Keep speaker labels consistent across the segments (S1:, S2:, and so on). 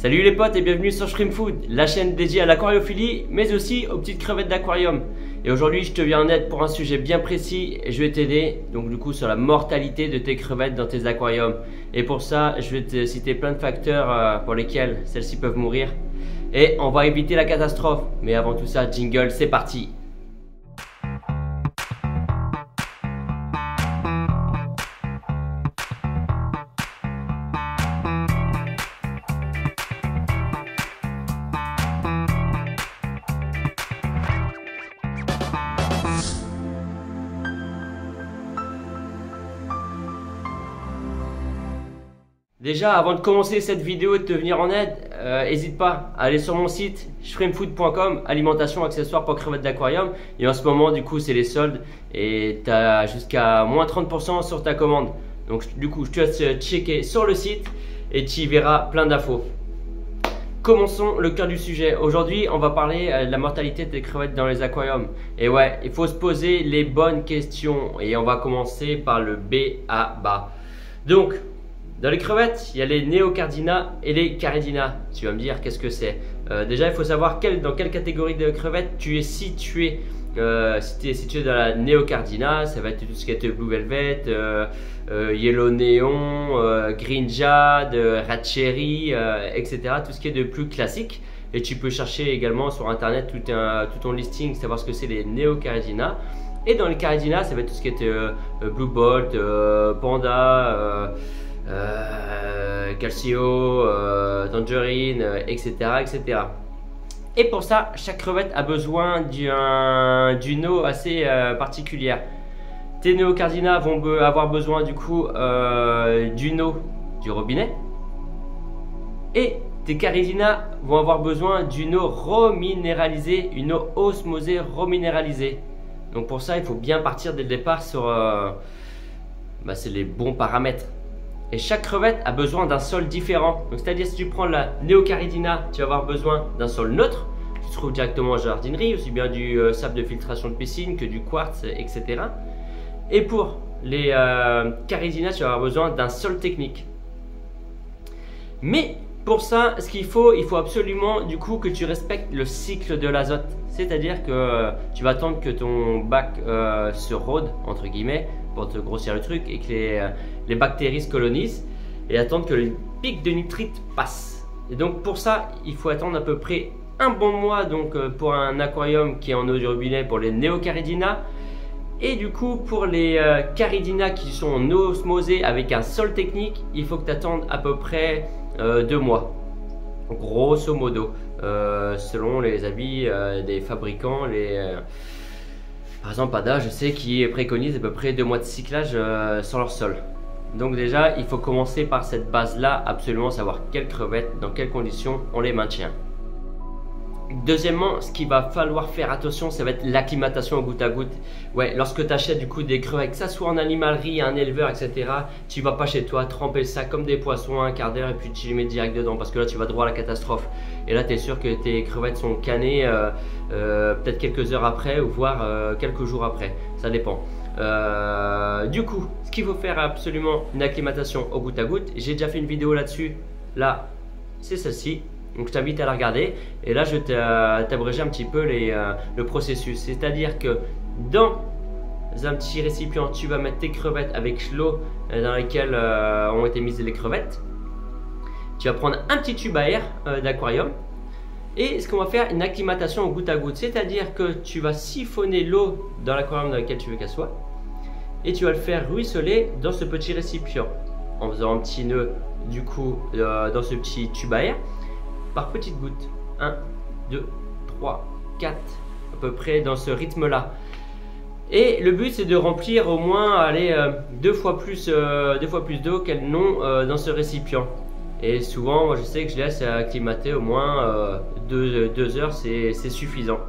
S1: Salut les potes et bienvenue sur Shrimp Food, la chaîne dédiée à l'aquariophilie mais aussi aux petites crevettes d'aquarium. Et aujourd'hui je te viens en aide pour un sujet bien précis et je vais t'aider donc du coup sur la mortalité de tes crevettes dans tes aquariums. Et pour ça je vais te citer plein de facteurs pour lesquels celles-ci peuvent mourir. Et on va éviter la catastrophe. Mais avant tout ça, jingle, c'est parti! Déjà, avant de commencer cette vidéo et de te venir en aide, n'hésite pas à aller sur mon site shrimpfood.com, alimentation accessoires pour crevettes d'aquarium. Et en ce moment, du coup, c'est les soldes et tu as jusqu'à moins 30% sur ta commande. Donc, du coup, je te laisse checker sur le site et tu y verras plein d'infos. Commençons le cœur du sujet. Aujourd'hui, on va parler de la mortalité des crevettes dans les aquariums. Et ouais, il faut se poser les bonnes questions et on va commencer par le B à bas. Donc, dans les crevettes, il y a les Neocardina et les Caridina. Tu vas me dire qu'est-ce que c'est. Déjà, il faut savoir dans quelle catégorie de crevettes tu es situé. Si tu es situé dans la Neocardina, ça va être tout ce qui est Blue Velvet, Yellow Neon, Green Jade, Red Cherry, etc. Tout ce qui est de plus classique. Et tu peux chercher également sur internet tout ton listing, savoir ce que c'est les Neocardina. Et dans les Caridina, ça va être tout ce qui est Blue Bolt, Panda, Calcio, Tangerine, etc., etc. Et pour ça, chaque crevette a besoin d'une eau assez particulière. Tes Neocardina vont avoir besoin du coup d'une eau du robinet. Et tes Caridina vont avoir besoin d'une eau reminéralisée, une eau osmosée reminéralisée. Donc pour ça, il faut bien partir dès le départ sur c'est les bons paramètres. Et chaque crevette a besoin d'un sol différent. Donc c'est-à-dire si tu prends la Neocaridina, tu vas avoir besoin d'un sol neutre qui se trouve directement en jardinerie, aussi bien du sable de filtration de piscine que du quartz, etc. Et pour les Caridina, tu vas avoir besoin d'un sol technique. Mais pour ça, ce qu'il faut absolument du coup que tu respectes le cycle de l'azote. C'est-à-dire que tu vas attendre que ton bac se rôde, entre guillemets, pour te grossir le truc et que les bactéries se colonisent et attendre que le pic de nitrite passe. Et donc pour ça, il faut attendre à peu près un bon mois donc pour un aquarium qui est en eau du robinet pour les Neocaridina. Et du coup pour les Caridina qui sont en eau osmosée avec un sol technique, il faut que tu attendes à peu près 2 mois. Grosso modo, selon les avis des fabricants, par exemple Panda, je sais qu'ils préconisent à peu près 2 mois de cyclage sur leur sol. Donc déjà, il faut commencer par cette base-là, absolument savoir quelles crevettes, dans quelles conditions on les maintient. Deuxièmement, ce qu'il va falloir faire attention, ça va être l'acclimatation au goutte à goutte. Ouais, lorsque tu achètes du coup des crevettes, que ça soit en animalerie, un éleveur, etc., tu vas pas chez toi tremper ça comme des poissons un quart d'heure et puis tu les mets direct dedans parce que là tu vas droit à la catastrophe. Et là tu es sûr que tes crevettes sont cannées peut-être quelques heures après ou voire quelques jours après, ça dépend. Du coup, ce qu'il faut faire absolument une acclimatation au goutte à goutte. J'ai déjà fait une vidéo là-dessus, là c'est celle-ci. Donc je t'invite à la regarder et là je vais t'abréger un petit peu le processus. C'est-à-dire que dans un petit récipient, tu vas mettre tes crevettes avec l'eau dans laquelle ont été mises les crevettes. Tu vas prendre un petit tube à air d'aquarium et ce qu'on va faire, une acclimatation au goutte à goutte. C'est-à-dire que tu vas siphonner l'eau dans l'aquarium dans lequel tu veux qu'elle soit et tu vas le faire ruisseler dans ce petit récipient en faisant un petit nœud du coup dans ce petit tube à air. Par petites gouttes, 1, 2, 3, 4, à peu près dans ce rythme-là. Et le but c'est de remplir au moins 2 fois plus d'eau qu'elles n'ont dans ce récipient. Et souvent, moi je sais que je laisse acclimater au moins 2 heures, c'est suffisant.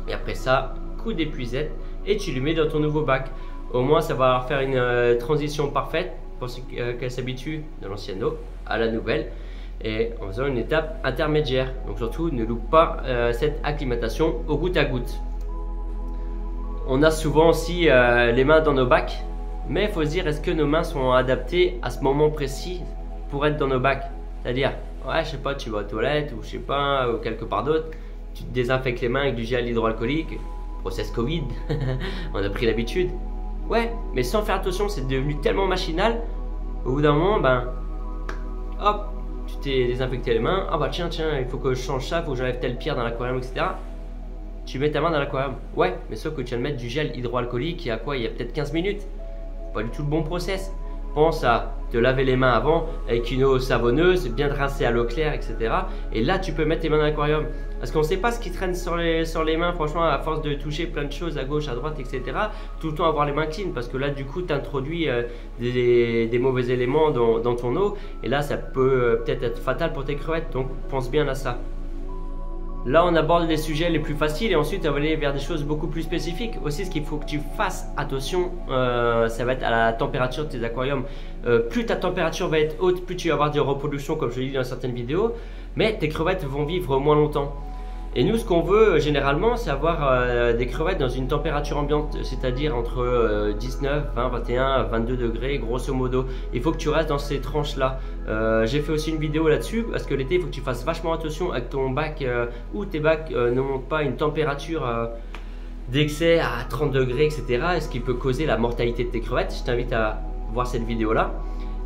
S1: Et après ça, coup d'épuisette et tu le mets dans ton nouveau bac. Au moins ça va leur faire une transition parfaite pour qu'elles s'habituent de l'ancienne eau à la nouvelle. Et en faisant une étape intermédiaire. Donc surtout ne loupe pas cette acclimatation au goutte à goutte. On a souvent aussi les mains dans nos bacs, mais il faut se dire, est-ce que nos mains sont adaptées à ce moment précis pour être dans nos bacs? C'est-à-dire, ouais, je sais pas, tu vas aux toilettes ou je sais pas, ou quelque part d'autre, tu te désinfectes les mains avec du gel hydroalcoolique, process Covid, on a pris l'habitude. Ouais, mais sans faire attention, c'est devenu tellement machinal, au bout d'un moment, ben, hop, tu t'es désinfecté les mains, ah bah tiens, il faut que je change ça, il faut que j'enlève telle pierre dans l'aquarium, etc. Tu mets ta main dans l'aquarium, ouais, mais sauf que tu viens de mettre du gel hydroalcoolique il y a quoi, il y a peut-être 15 minutes. Pas du tout le bon process. Pense à te laver les mains avant avec une eau savonneuse, bien de rincer à l'eau claire, etc. Et là, tu peux mettre tes mains dans l'aquarium. Parce qu'on ne sait pas ce qui traîne sur les mains, franchement, à force de toucher plein de choses à gauche, à droite, etc. Tout le temps avoir les mains clean, parce que là, du coup, tu introduis des mauvais éléments dans ton eau. Et là, ça peut peut-être être fatal pour tes crevettes, donc pense bien à ça. Là, on aborde les sujets les plus faciles et ensuite on va aller vers des choses beaucoup plus spécifiques. Aussi, ce qu'il faut que tu fasses attention, ça va être à la température de tes aquariums. Plus ta température va être haute, plus tu vas avoir des reproductions, comme je l'ai dit dans certaines vidéos, mais tes crevettes vont vivre moins longtemps. Et nous, ce qu'on veut généralement, c'est avoir des crevettes dans une température ambiante, c'est-à-dire entre 19, 20, 21, 22 degrés, grosso modo. Il faut que tu restes dans ces tranches-là. J'ai fait aussi une vidéo là-dessus, parce que l'été, il faut que tu fasses vachement attention avec ton bac, ou tes bacs ne montent pas une température d'excès à 30 degrés, etc. Et ce qui peut causer la mortalité de tes crevettes. Je t'invite à voir cette vidéo-là.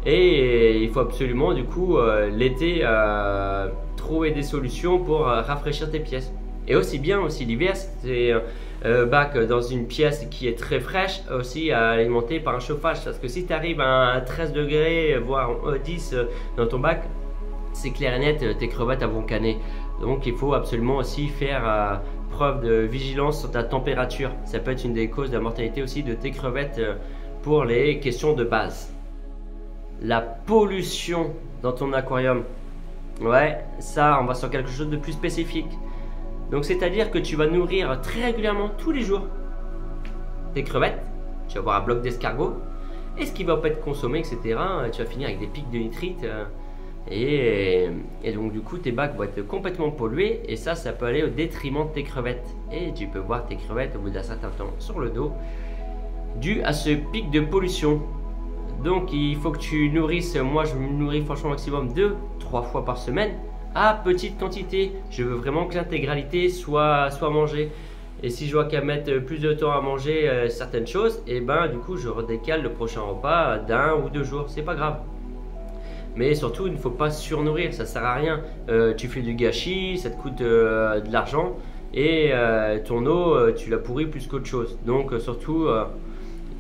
S1: Et il faut absolument, du coup, l'été, trouver des solutions pour rafraîchir tes pièces. Et aussi bien aussi l'hiver, c'est bac dans une pièce qui est très fraîche, aussi alimentée par un chauffage, parce que si tu arrives à 13 degrés voire 10 dans ton bac, c'est clair et net, tes crevettes vont canner. Donc il faut absolument aussi faire preuve de vigilance sur ta température. Ça peut être une des causes de la mortalité aussi de tes crevettes pour les questions de base. La pollution dans ton aquarium. Ouais, ça, on va sur quelque chose de plus spécifique. Donc, c'est-à-dire que tu vas nourrir très régulièrement, tous les jours, tes crevettes. Tu vas avoir un bloc d'escargot. Et ce qui ne va pas être consommé, etc., tu vas finir avec des pics de nitrite. Et donc, du coup, tes bacs vont être complètement pollués. Et ça peut aller au détriment de tes crevettes. Et tu peux voir tes crevettes au bout d'un certain temps sur le dos, dû à ce pic de pollution. Donc il faut que tu nourrisses, moi je me nourris franchement au maximum 2-3 fois par semaine à petite quantité. Je veux vraiment que l'intégralité soit mangée. Et si je vois qu'à mettre plus de temps à manger certaines choses, et ben du coup je redécale le prochain repas d'1 ou 2 jours, c'est pas grave. Mais surtout il ne faut pas surnourrir, ça sert à rien. Tu fais du gâchis, ça te coûte de l'argent et ton eau tu la pourris plus qu'autre chose. Donc surtout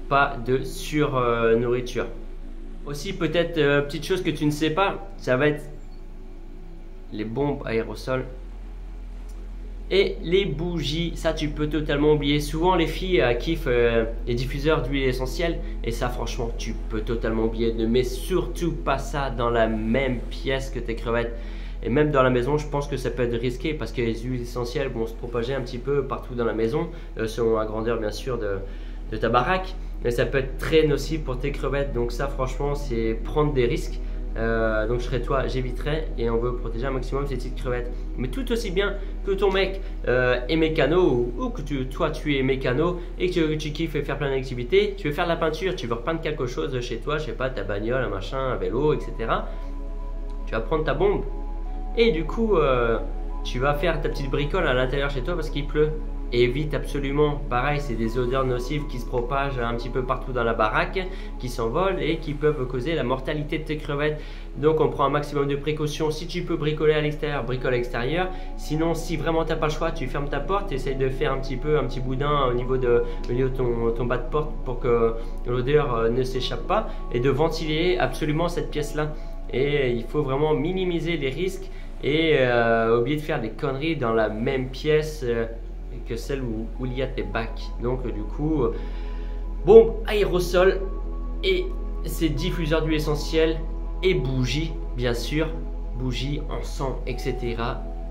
S1: pas de surnourriture. Aussi peut-être petite chose que tu ne sais pas, ça va être les bombes aérosols et les bougies. Ça tu peux totalement oublier. Souvent les filles kiffent les diffuseurs d'huile essentielle et ça franchement tu peux totalement oublier. Ne mets surtout pas ça dans la même pièce que tes crevettes. Et même dans la maison, je pense que ça peut être risqué parce que les huiles essentielles vont se propager un petit peu partout dans la maison, selon la grandeur bien sûr de ta baraque. Mais ça peut être très nocif pour tes crevettes. Donc ça franchement c'est prendre des risques. Donc je serais toi, j'éviterais et on veut protéger un maximum ces petites crevettes. Mais tout aussi bien que ton mec est mécano ou que toi tu es mécano et que tu kiffes faire plein d'activités, tu veux faire de la peinture, tu veux repeindre quelque chose chez toi, je sais pas, ta bagnole, un machin, un vélo, etc. Tu vas prendre ta bombe et du coup tu vas faire ta petite bricole à l'intérieur chez toi parce qu'il pleut. Et évite absolument, pareil, c'est des odeurs nocives qui se propagent un petit peu partout dans la baraque, qui s'envolent et qui peuvent causer la mortalité de tes crevettes. Donc on prend un maximum de précautions. Si tu peux bricoler à l'extérieur, bricole à l'extérieur. Sinon, si vraiment tu n'as pas le choix, tu fermes ta porte, essaye de faire un petit boudin au niveau de ton bas de porte pour que l'odeur ne s'échappe pas et de ventiler absolument cette pièce-là. Et il faut vraiment minimiser les risques et oublier de faire des conneries dans la même pièce que celle où il y a tes bacs. Donc du coup, bombe aérosol et ces diffuseurs d'huile essentielle et bougies, bien sûr, bougies, encens, etc.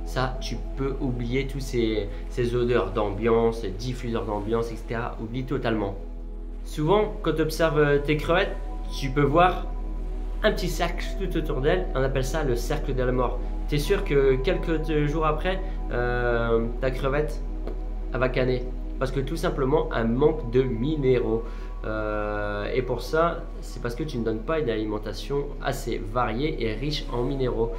S1: Ça, tu peux oublier tous ces odeurs d'ambiance, diffuseurs d'ambiance, etc. Oublie totalement. Souvent, quand tu observes tes crevettes, tu peux voir un petit cercle tout autour d'elles. On appelle ça le cercle de la mort. Tu es sûr que quelques jours après, ta crevette elle va canner parce que tout simplement un manque de minéraux et pour ça c'est parce que tu ne donnes pas une alimentation assez variée et riche en minéraux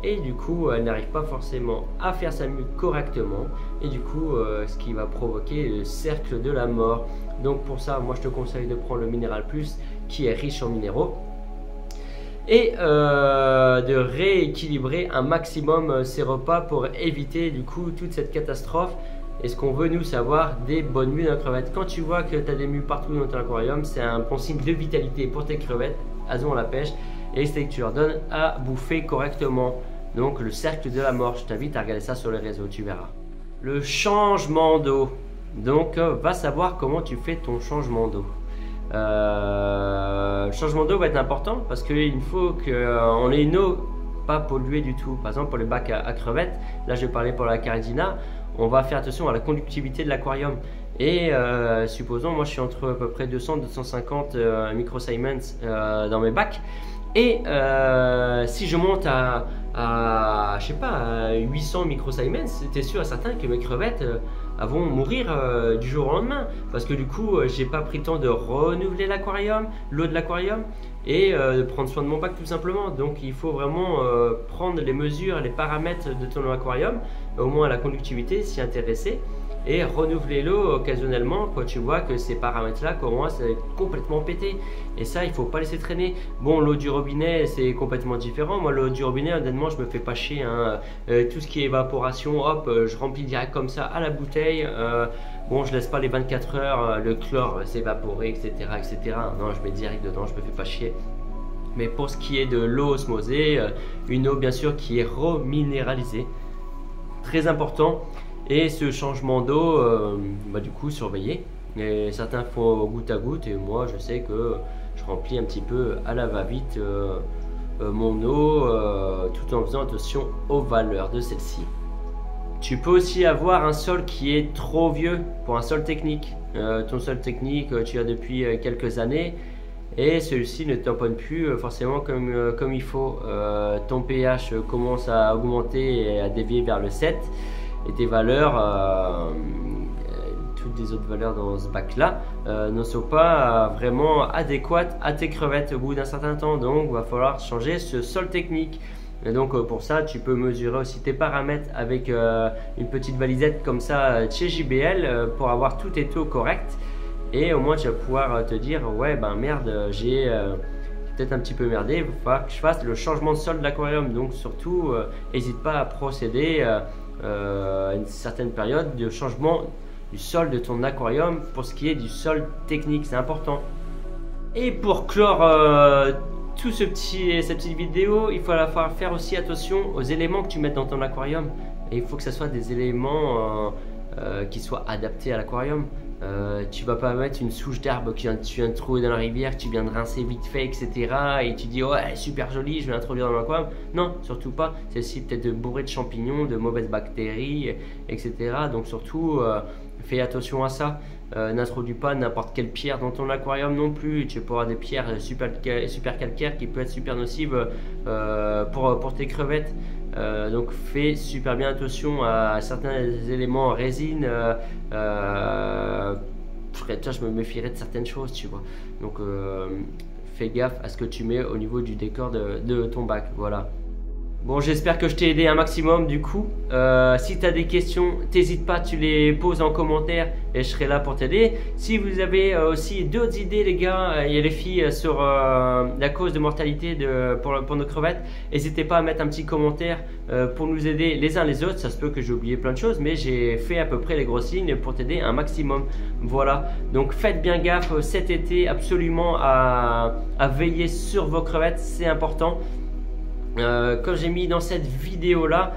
S1: et du coup elle n'arrive pas forcément à faire sa mue correctement, et du coup ce qui va provoquer le cercle de la mort. Donc pour ça, moi je te conseille de prendre le Mineral Plus qui est riche en minéraux, et de rééquilibrer un maximum ses repas pour éviter du coup toute cette catastrophe. Et ce qu'on veut nous savoir, des bonnes mues de crevettes. Quand tu vois que tu as des mues partout dans ton aquarium, c'est un bon signe de vitalité pour tes crevettes. Elles ont la pêche, et c'est que tu leur donnes à bouffer correctement. Donc le cercle de la mort, je t'invite à regarder ça sur les réseaux, tu verras. Le changement d'eau. Donc va savoir comment tu fais ton changement d'eau. Le changement d'eau va être important parce qu'il faut qu'on ait une eau pas polluée du tout. Par exemple pour les bacs à crevettes, là je vais parler pour la Caridina, on va faire attention à la conductivité de l'aquarium. Et supposons, moi je suis entre à peu près 200-250 microsiemens dans mes bacs. Et si je monte à je sais pas, à 800 microsiemens, c'était sûr et certain que mes crevettes vont mourir du jour au lendemain, parce que du coup j'ai pas pris le temps de renouveler l'aquarium, l'eau de l'aquarium, et de prendre soin de mon bac tout simplement. Donc il faut vraiment prendre les mesures, les paramètres de ton aquarium, au moins la conductivité, s'y intéresser, et renouveler l'eau occasionnellement quand tu vois que ces paramètres là commencent à être complètement pétés. Et ça, il faut pas laisser traîner. Bon, l'eau du robinet c'est complètement différent. Moi l'eau du robinet, honnêtement, je me fais pas chier, hein. Tout ce qui est évaporation, hop, je remplis direct comme ça à la bouteille. Bon, je laisse pas les 24 heures le chlore s'évaporer, etc., etc. Non, je mets direct dedans, je me fais pas chier. Mais pour ce qui est de l'eau osmosée, une eau bien sûr qui est reminéralisée, très important. Et ce changement d'eau, du coup, surveiller. Et certains font goutte à goutte, et moi je sais que je remplis un petit peu à la va-vite mon eau, tout en faisant attention aux valeurs de celle-ci. Tu peux aussi avoir un sol qui est trop vieux pour un sol technique. Ton sol technique, tu as depuis quelques années, et celui-ci ne tamponne plus forcément comme il faut. Ton pH commence à augmenter et à dévier vers le 7. Et tes valeurs, toutes les autres valeurs dans ce bac là, ne sont pas vraiment adéquates à tes crevettes au bout d'un certain temps. Donc il va falloir changer ce sol technique. Et donc pour ça, tu peux mesurer aussi tes paramètres avec une petite valisette comme ça chez JBL pour avoir tous tes taux corrects. Et au moins tu vas pouvoir te dire, ouais ben merde, j'ai peut-être un petit peu merdé, il va falloir que je fasse le changement de sol de l'aquarium. Donc surtout, n'hésite pas à procéder à une certaine période de changement du sol de ton aquarium pour ce qui est du sol technique, c'est important. Et pour clore tout cette petite vidéo, il faut faire aussi attention aux éléments que tu mets dans ton aquarium. Et il faut que ce soit des éléments qui soient adaptés à l'aquarium. Tu vas pas mettre une souche d'arbre que tu viens de trouver dans la rivière, que tu viens de rincer vite fait, etc. Et tu dis, ouais, super jolie, je vais l'introduire dans l'aquarium. Non, surtout pas. Celle-ci peut-être bourrée de champignons, de mauvaises bactéries, etc. Donc surtout, fais attention à ça. N'introduis pas n'importe quelle pierre dans ton aquarium non plus. Tu peux avoir des pierres super calcaires qui peuvent être super nocives pour tes crevettes. Donc fais super bien attention à certains éléments en résine. Je me méfierais de certaines choses, tu vois. Donc fais gaffe à ce que tu mets au niveau du décor de ton bac. Voilà. Bon, j'espère que je t'ai aidé un maximum du coup. Si tu as des questions, n'hésite pas, tu les poses en commentaire et je serai là pour t'aider. Si vous avez aussi d'autres idées les gars et les filles sur la cause de mortalité pour nos crevettes, n'hésitez pas à mettre un petit commentaire pour nous aider les uns les autres. Ça se peut que j'ai oublié plein de choses, mais j'ai fait à peu près les grosses lignes pour t'aider un maximum. Voilà, donc faites bien gaffe cet été absolument à veiller sur vos crevettes, c'est important. Comme j'ai mis dans cette vidéo là,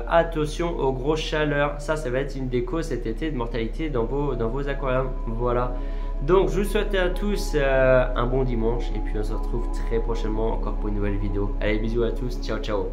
S1: attention aux grosses chaleurs, ça va être une des causes cet été de mortalité dans vos aquariums. Voilà, donc je vous souhaite à tous un bon dimanche et puis on se retrouve très prochainement encore pour une nouvelle vidéo. Allez, bisous à tous, ciao ciao.